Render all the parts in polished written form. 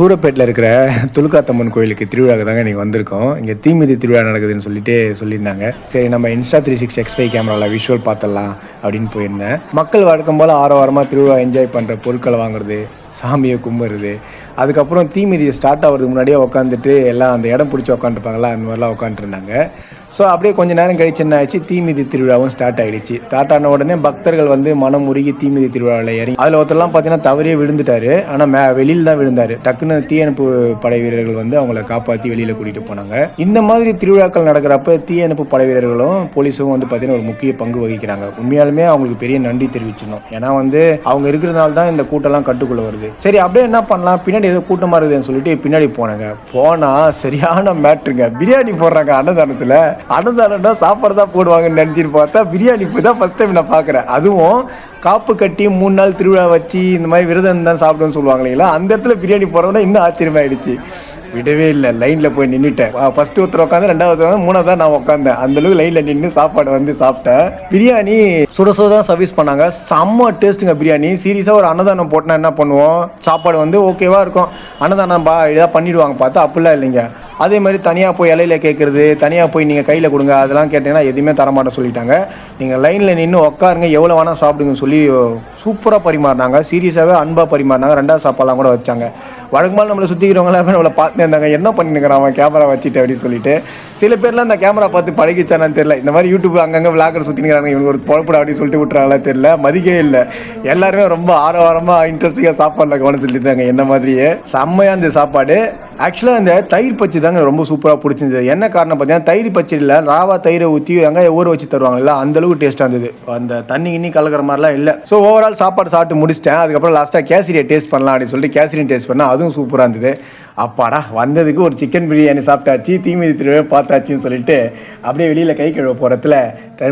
சூரப்பேட்டில் இருக்கிற துலுக்காத்தம்மன் கோயிலுக்கு திருவிழாவுக்கு தாங்க இன்றைக்கி வந்திருக்கோம். இங்கே தீமிதி திருவிழா நடக்குதுன்னு சொல்லியிருந்தாங்க. சரி, நம்ம Insta360 கேமராவில் விஷுவல் பார்த்துடலாம் அப்படின்னு போயிருந்தேன். மக்கள் வழக்கம் போல் ஆரவாரமாக திருவிழா என்ஜாய் பண்ணுற பொருட்களை வாங்குறது, சாமியை கும்பிட்றது, அதுக்கப்புறம் தீமிதி ஸ்டார்ட் ஆகிறதுக்கு முன்னாடியே உட்காந்துட்டு எல்லாம் அந்த இடம் பிடிச்சி உட்காந்துருப்பாங்களா, அந்த மாதிரிலாம் உட்காந்துருந்தாங்க. ஸோ அப்படியே கொஞ்சம் நேரம் கழிச்சு என்ன ஆச்சு, தீமிதி திருவிழாவும் ஸ்டார்ட் ஆகிடுச்சு. ஸ்டார்ட் ஆன உடனே பக்தர்கள் வந்து மனம் உருகி தீமிதி திருவிழாவில் இறங்கி அதில் ஒருத்தர்லாம் பார்த்தீங்கன்னா தவறியே விழுந்துட்டாரு. ஆனால் வெளியில் தான் விழுந்தார். டக்குன்னு தீயணைப்பு படை வீரர்கள் வந்து அவங்கள காப்பாற்றி வெளியில் கூட்டிகிட்டு போனாங்க. இந்த மாதிரி திருவிழாக்கள் நடக்கிறப்ப தீயணைப்பு படை வீரர்களும் போலீஸும் வந்து பார்த்தீங்கன்னா ஒரு முக்கிய பங்கு வகிக்கிறாங்க. உண்மையாலுமே அவங்களுக்கு பெரிய நன்றி தெரிவிச்சிடணும். ஏன்னா வந்து அவங்க இருக்கிறதுனால தான் இந்த கூட்டம்லாம் கட்டுக்குள்ளே வருது. சரி, அப்படியே என்ன பண்ணலாம், பின்னாடி ஏதோ கூட்டமாக இருக்குதுன்னு சொல்லிட்டு பின்னாடி போனாங்க. போனால் சரியான மேட்ருங்க. பிரியாணி போடுறாங்க அன்னதானத்தில். அன்னதானம்னா சாப்பாடு தான் போடுவாங்கன்னு நினச்சிட்டு பார்த்தா பிரியாணி இப்போ தான் ஃபஸ்ட் டைம் நான் பார்க்குறேன். அதுவும் காப்பு கட்டி 3 நாள் திருவிழா வச்சு இந்த மாதிரி விரதம் தான் சாப்பிடுன்னு சொல்லுவாங்க இல்லைங்களா, அந்த இடத்துல பிரியாணி போடுறோன்னா இன்னும் ஆச்சரியமாயிடுச்சு. விடவே இல்லை, லைனில் போய் நின்றுட்டேன். ஃபஸ்ட்டு ஒருத்தர் உட்காந்து, ரெண்டாவது உட்காந்து, மூணாவது தான் நான் உட்காந்தேன். அந்தளவுக்கு லைனில் நின்று சாப்பாடு வந்து சாப்பிட்டேன். பிரியாணி சுட சுட தான் சர்வீஸ் பண்ணாங்க. செம்ம டேஸ்ட்டுங்க பிரியாணி. சீரியஸாக ஒரு அன்னதானம் போட்டோன்னா என்ன பண்ணுவோம், சாப்பாடு வந்து ஓகேவாக இருக்கும். அன்னதானம் இதாக பண்ணிவிடுவாங்க, பார்த்தா அப்படிலாம் இல்லைங்க. அதே மாதிரி தனியாக போய் இலையில கேட்குறது, தனியாக போய் நீங்கள் கையில் கொடுங்க அதெல்லாம் கேட்டிங்கன்னா எதுவுமே தரமாட்டேன் சொல்லிட்டாங்க. நீங்கள் லைனில் நின்று உட்காருங்க, எவ்வளோ வேணால் சாப்பிடுங்கன்னு சொல்லி சூப்பராக பரிமாறினாங்க. சீரியஸாகவே அன்பாக பரிமாறினாங்க. 2வது சாப்பாடெலாம் கூட வச்சாங்க. வழக்கமாக நம்மளை சுற்றிக்கிறவங்களாம் நம்மளை பார்த்துட்டு இருந்தாங்க, என்ன பண்ணிருக்கிறான் அவன் கேமரா வச்சுட்டு அப்படின்னு சொல்லிட்டு. சில பேர்லாம் அந்த கேமரா பார்த்து பழகிச்சானான்னு தெரியல. இந்த மாதிரி யூடியூப் அங்கங்கே விளாகர் சுற்றிக்கிறாங்க, இவங்க ஒரு பொழப்படா அப்படின்னு சொல்லிட்டு விட்டுறாங்களா தெரியல. மதிக்கவே இல்லை. எல்லாருமே ரொம்ப ஆரவாரமாக இன்ட்ரெஸ்டிங்காக சாப்பாடில் கவனம் செலுத்திட்டாங்க. என்ன மாதிரியே செம்மையாக இருந்த சாப்பாடு. ஆக்சுவலாக அந்த தயிர் பச்சடி தாங்க ரொம்ப சூப்பராக பிடிச்சிருந்தது. என்ன காரணம் பார்த்தீங்கன்னா, தயிர் பச்சடியில் ராவா தயிரை ஊற்றி வெங்காயம் ஊற வச்சு தருவாங்கல்ல, அந்தளவுக்கு டேஸ்ட்டாக இருந்தது. அந்த தண்ணி கிண்ணி கலக்கிற மாதிரிலாம் இல்லை. ஸோ ஓவரால் சாப்பாடு சாப்பிட்டு முடிச்சிட்டேன். அதுக்கப்புறம் லாஸ்ட்டாக கேசரியை டேஸ்ட் பண்ணலாம் அப்படின்னு சொல்லிட்டு கேசரியும் டேஸ்ட் பண்ணால் அதுவும் சூப்பராக இருந்தது. அப்பாடா, வந்ததுக்கு ஒரு சிக்கன் பிரியாணி சாப்பிட்டாச்சு, தீமிதி திருவிழா பார்த்தாச்சின்னு சொல்லிட்டு அப்படியே வெளியில் கை கழுவ போகிறதுல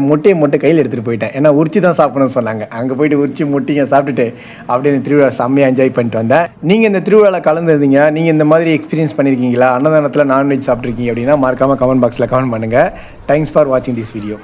முட்டையை மட்டும் கையில் எடுத்துகிட்டு போயிட்டேன். ஏன்னா உரிச்சி தான் சாப்பிடணும்னு சொன்னாங்க. அங்கே போயிட்டு உரிச்சி முட்டையை சாப்பிட்டுட்டு அப்படியே இந்த திருவிழா செம்மையாக என்ஜாய் பண்ணிட்டு வந்தேன். நீங்கள் இந்த திருவிழாவில் கலந்துருந்தீங்க, நீங்கள் இந்த மாதிரி எக்ஸ்பீரியன்ஸ் பண்ணியிருக்கீங்களா, அன்னதானத்தில் நான்வெஜ் சாப்பிட்ருக்கீங்க அப்படின்னா மறக்காமல் கமெண்ட் பாக்ஸில் கமெண்ட் பண்ணுங்கள். தேங்க்ஸ் ஃபார் வாட்சிங் திஸ் வீடியோ.